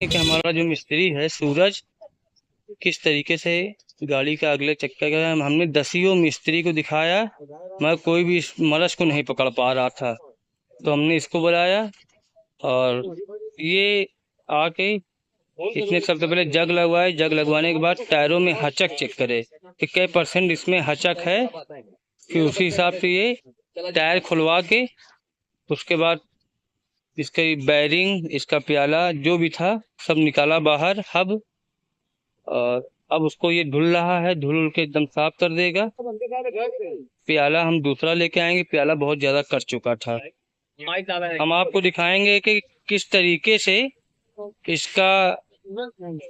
कि हमारा जो मिस्त्री है सूरज किस तरीके से गाड़ी का अगले चक्का का हमने दसियों मिस्त्री को दिखाया मगर कोई भी इस मरस को नहीं पकड़ पा रहा था। तो हमने इसको बुलाया और ये आके इसने सबसे पहले जग लगवाए। जग लगवाने के बाद टायरों में हचक चेक करे कि कै % इसमें हचक है। फिर उसी हिसाब से ये टायर खुलवा के उसके बाद इसका बैरिंग, इसका प्याला जो भी था सब निकाला बाहर हब। और अब उसको ये धुल रहा है, धुल के एकदम साफ कर देगा। प्याला हम दूसरा लेके आएंगे, प्याला बहुत ज्यादा कट चुका था। हम आपको दिखाएंगे कि किस तरीके से इसका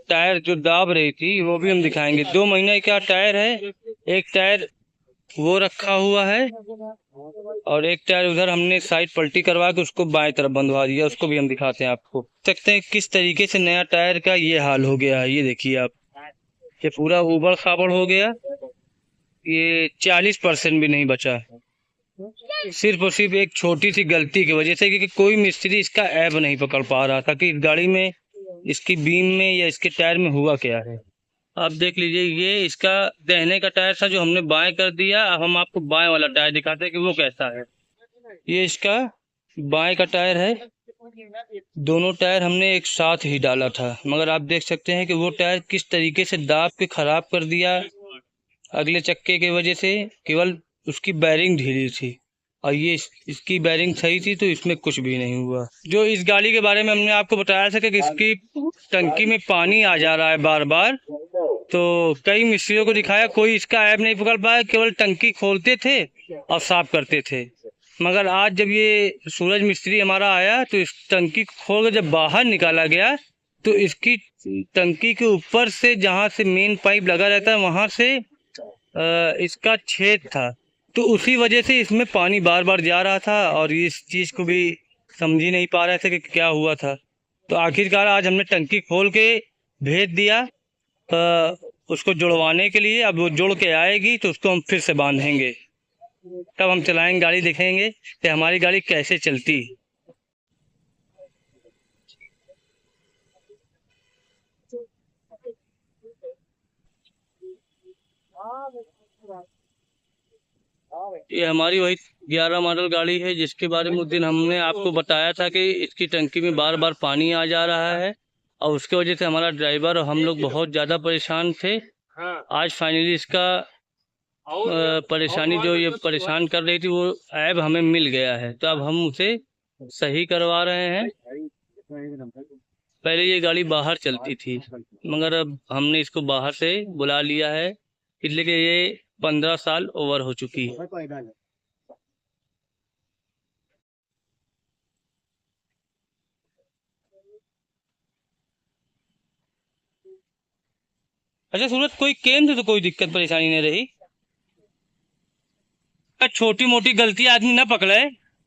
टायर जो दाब रही थी वो भी हम दिखाएंगे। 2 महीने का टायर है, एक टायर वो रखा हुआ है और एक टायर उधर हमने साइड पलटी करवा के उसको बाएं तरफ बंधवा दिया, उसको भी हम दिखाते हैं आपको। सकते हैं किस तरीके से नया टायर का ये हाल हो गया है। ये देखिए आप, ये पूरा उबड़ खाबड़ हो गया, ये 40% भी नहीं बचा, सिर्फ और सिर्फ एक छोटी सी गलती की वजह से कि कोई मिस्त्री इसका ऐब नहीं पकड़ पा रहा था कि इस गाड़ी में, इसकी बीम में या इसके टायर में हुआ क्या है। आप देख लीजिए, ये इसका दाहिने का टायर था जो हमने बाएं कर दिया। अब हम आपको बाएं वाला टायर दिखाते हैं कि वो कैसा है। ये इसका बाएं का टायर है, दोनों टायर हमने एक साथ ही डाला था मगर आप देख सकते हैं कि वो टायर किस तरीके से दाब के खराब कर दिया अगले चक्के की वजह से। केवल उसकी बैरिंग ढीली थी और ये इसकी बैरिंग सही थी तो इसमें कुछ भी नहीं हुआ। जो इस गाड़ी के बारे में हमने आपको बताया था कि इसकी टंकी में पानी आ जा रहा है बार बार, तो कई मिस्त्रियों को दिखाया, कोई इसका ऐप नहीं पकड़ पाया, केवल टंकी खोलते थे और साफ करते थे। मगर आज जब ये सूरज मिस्त्री हमारा आया तो इस टंकी खोल कर जब बाहर निकाला गया तो इसकी टंकी के ऊपर से, जहाँ से मेन पाइप लगा रहता है वहां से इसका छेद था, तो उसी वजह से इसमें पानी बार बार जा रहा था और इस चीज़ को भी समझ ही नहीं पा रहे थे कि क्या हुआ था। तो आखिरकार आज हमने टंकी खोल के भेज दिया उसको जुड़वाने के लिए। अब वो जुड़ के आएगी तो उसको हम फिर से बांधेंगे, तब हम चलाएंगे गाड़ी, देखेंगे कि हमारी गाड़ी कैसे चलती। ये हमारी वही 11 मॉडल गाड़ी है जिसके बारे में उस दिन हमने आपको बताया था कि इसकी टंकी में बार बार पानी आ जा रहा है और उसके वजह से हमारा ड्राइवर और हम लोग बहुत ज़्यादा परेशान थे। आज फाइनली इसका परेशानी जो ये परेशान कर रही थी वो ऐब हमें मिल गया है, तो अब हम उसे सही करवा रहे हैं। पहले ये गाड़ी बाहर चलती थी मगर अब हमने इसको बाहर से बुला लिया है, इसलिए कि ये 15 साल ओवर हो चुकी है। अच्छा सूरज, कोई केम से तो कोई दिक्कत परेशानी नहीं रही? छोटी मोटी गलती आदमी ना पकड़े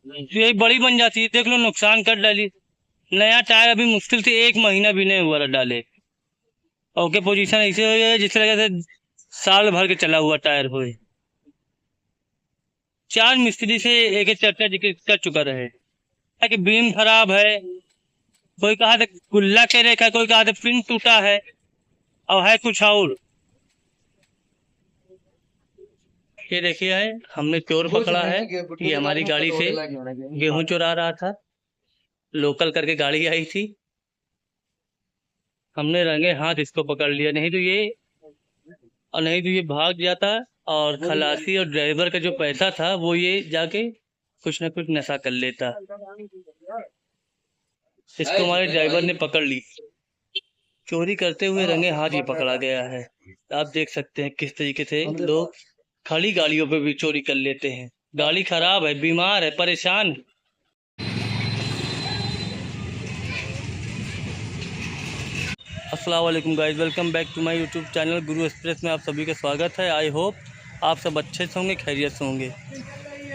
तो यही बड़ी बन जाती है। देख लो, नुकसान कर डाली। नया टायर अभी मुश्किल से 1 महीना भी नहीं हुआ डाले और के पोजीशन ऐसे हो गए जिस तरह से साल भर के चला हुआ टायर हो। 4 मिस्त्री से एक एक चर्चा जिक्र कर चुका रहे कि बीम खराब है, कोई कहा था गुल्ला कह रहे, कोई कहा था पिन टूटा है और है कुछ और। ये देखिए है, हमने चोर पकड़ा है। ये हमारी गाड़ी से गेहूं चुरा रहा था, लोकल करके गाड़ी आई थी, हमने रंगे हाथ इसको पकड़ लिया, नहीं तो ये भाग जाता और खलासी और ड्राइवर का जो पैसा था वो ये जाके कुछ ना कुछ नशा कर लेता। इसको हमारे ड्राइवर ने पकड़ ली, चोरी करते हुए रंगे हाथ ये पकड़ा गया है। आप देख सकते हैं किस तरीके से लोग खड़ी गाड़ियों पे भी चोरी कर लेते हैं। गाड़ी खराब है, बीमार है, परेशान। अस्सलाम वालेकुम guys, welcome back to my YouTube channel Guru express में आप सभी का स्वागत है। आई होप आप सब अच्छे से होंगे, खैरियत से होंगे।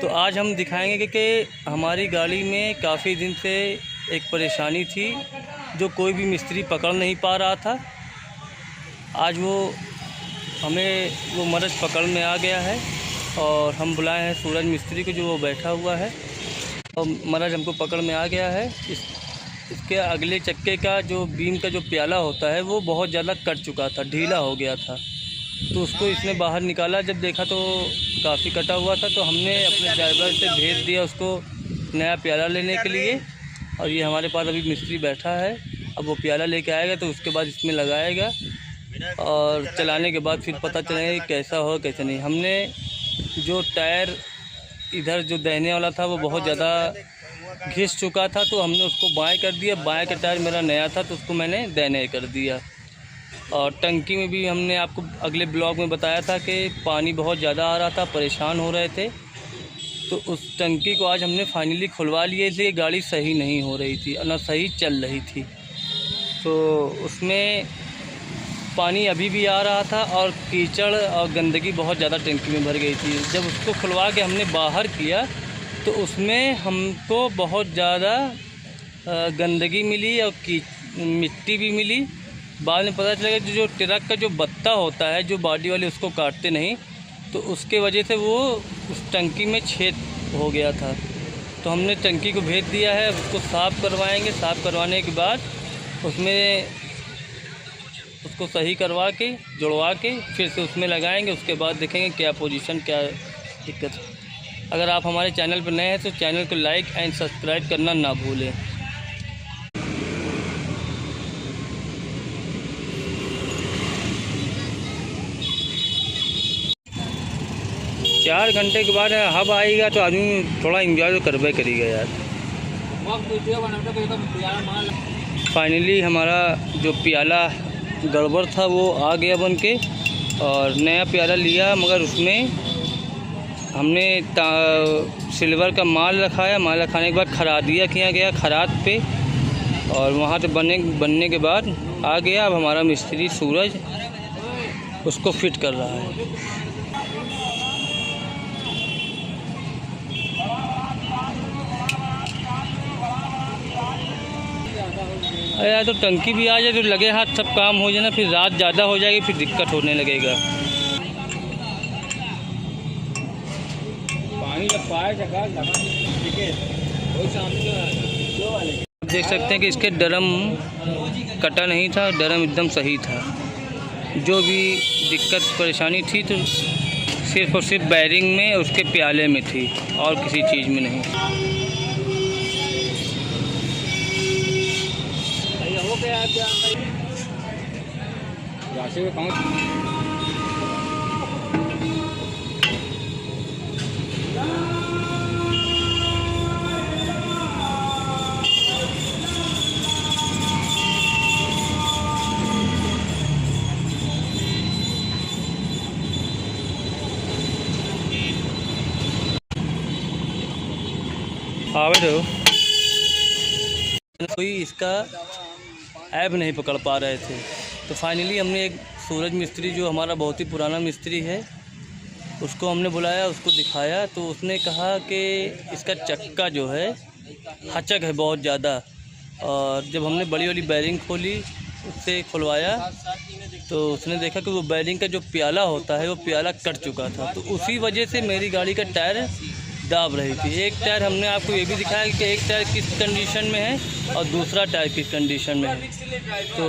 तो आज हम दिखाएंगे कि हमारी गाड़ी में काफ़ी दिन से एक परेशानी थी जो कोई भी मिस्त्री पकड़ नहीं पा रहा था। आज वो हमें वो मरज पकड़ में आ गया है और हम बुलाए हैं सूरज मिस्त्री को, जो वो बैठा हुआ है और मरज हमको पकड़ में आ गया है। इसके अगले चक्के का जो बीम का जो प्याला होता है वो बहुत ज़्यादा कट चुका था, ढीला हो गया था। तो उसको इसने बाहर निकाला, जब देखा तो काफ़ी कटा हुआ था। तो हमने अपने ड्राइवर से भेज दिया उसको नया प्याला लेने के लिए। और ये हमारे पास अभी मिस्त्री बैठा है, अब वो प्याला लेके आएगा तो उसके बाद इसमें लगाएगा और चलाने के बाद फिर पता चलेगा कैसा हो कैसा नहीं। हमने जो टायर इधर जो दाहिने वाला था वो बहुत ज़्यादा घिस चुका था, तो हमने उसको बाएं कर दिया। बाएं का टायर मेरा नया था तो उसको मैंने दाहिने कर दिया। और टंकी में भी हमने आपको अगले ब्लॉग में बताया था कि पानी बहुत ज़्यादा आ रहा था, परेशान हो रहे थे। तो उस टंकी को आज हमने फाइनली खुलवा लिए, इसलिए गाड़ी सही नहीं हो रही थी, ना सही चल रही थी। तो उसमें पानी अभी भी आ रहा था और कीचड़ और गंदगी बहुत ज़्यादा टंकी में भर गई थी। जब उसको खुलवा के हमने बाहर किया तो उसमें हमको बहुत ज़्यादा गंदगी मिली और मिट्टी भी मिली। बाद में पता चला कि जो ट्रक का जो बत्ता होता है, जो बॉडी वाले उसको काटते नहीं, तो उसके वजह से वो उस टंकी में छेद हो गया था। तो हमने टंकी को भेज दिया है, उसको साफ़ करवाएंगे। साफ़ करवाने के बाद उसमें उसको सही करवा के जुड़वा के फिर से उसमें लगाएंगे। उसके बाद देखेंगे क्या पोजीशन, क्या दिक्कत है। अगर आप हमारे चैनल पर नए हैं तो चैनल को लाइक एंड सब्सक्राइब करना ना भूलें। 4 घंटे के बाद हब आएगा तो आदमी थोड़ा इंजॉय तो करबे करेगा यार। फाइनली हमारा जो प्याला गड़बड़ था वो आ गया बन के, और नया प्याला लिया, मगर उसमें हमने सिल्वर का माल रखाया। माल रखाने के बाद खरादिया किया गया खराद पे, और वहाँ से बनने के बाद आ गया। अब हमारा मिस्त्री सूरज उसको फिट कर रहा है। अरे यार, तो टंकी भी आ जाए तो लगे हाथ सब काम हो जाए ना, फिर रात ज़्यादा हो जाएगी, फिर दिक्कत होने लगेगा। पानी जब पाए देख सकते हैं कि इसके ड्रम कटा नहीं था, ड्रम एकदम सही था। जो भी दिक्कत परेशानी थी तो सिर्फ और सिर्फ बैरिंग में, उसके प्याले में थी, और किसी चीज़ में नहीं। आवे तो कोई इसका ऐप नहीं पकड़ पा रहे थे। तो फाइनली हमने एक सूरज मिस्त्री, जो हमारा बहुत ही पुराना मिस्त्री है, उसको हमने बुलाया, उसको दिखाया। तो उसने कहा कि इसका चक्का जो है हचक है बहुत ज़्यादा। और जब हमने बड़ी वाली बैरिंग खोली, उससे खुलवाया, तो उसने देखा कि वो बैरिंग का जो प्याला होता है वो प्याला कट चुका था। तो उसी वजह से मेरी गाड़ी का टायर दाब रही थी। एक टायर हमने आपको ये भी दिखाया कि एक टायर किस कंडीशन में है और दूसरा टायर किस कंडीशन में है। तो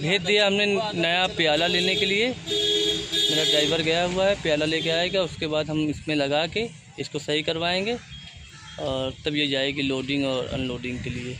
भेज दिया हमने नया प्याला लेने के लिए। मेरा ड्राइवर गया हुआ है, प्याला लेके आएगा, उसके बाद हम इसमें लगा के इसको सही करवाएंगे और तब ये जाएगी लोडिंग और अनलोडिंग के लिए।